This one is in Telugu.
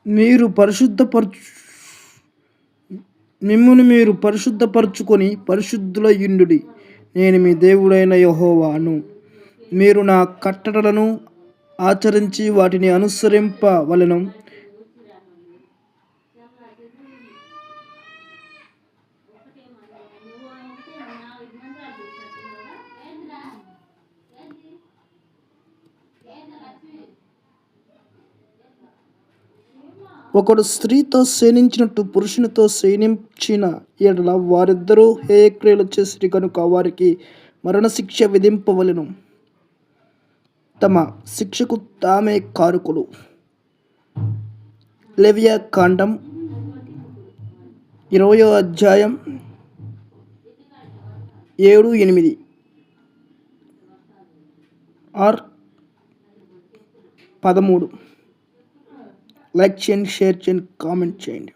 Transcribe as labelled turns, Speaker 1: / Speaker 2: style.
Speaker 1: మీరు మిమ్మును మీరు పరిశుద్ధపరచుకొని పరిశుద్ధులయుండుడి, నేను మీ దేవుడైన యెహోవాను. మీరు నా కట్టడలను ఆచరించి వాటిని అనుసరింపవలెను. ఒకడు స్త్రీతో శయనించినట్టు పురుషునితో శయనించిన ఎడల వారిద్దరూ హేయక్రియలు చేసిరి కనుక వారికి మరణశిక్ష విధింపవలెను. తమ శిక్షకు తామే కారకులు. లేవియాకాండం 20వ అధ్యాయం 7-8 ఆర్ 13. లైక్ చేయండి, షేర్ చేయండి, కామెంట్ చేయండి.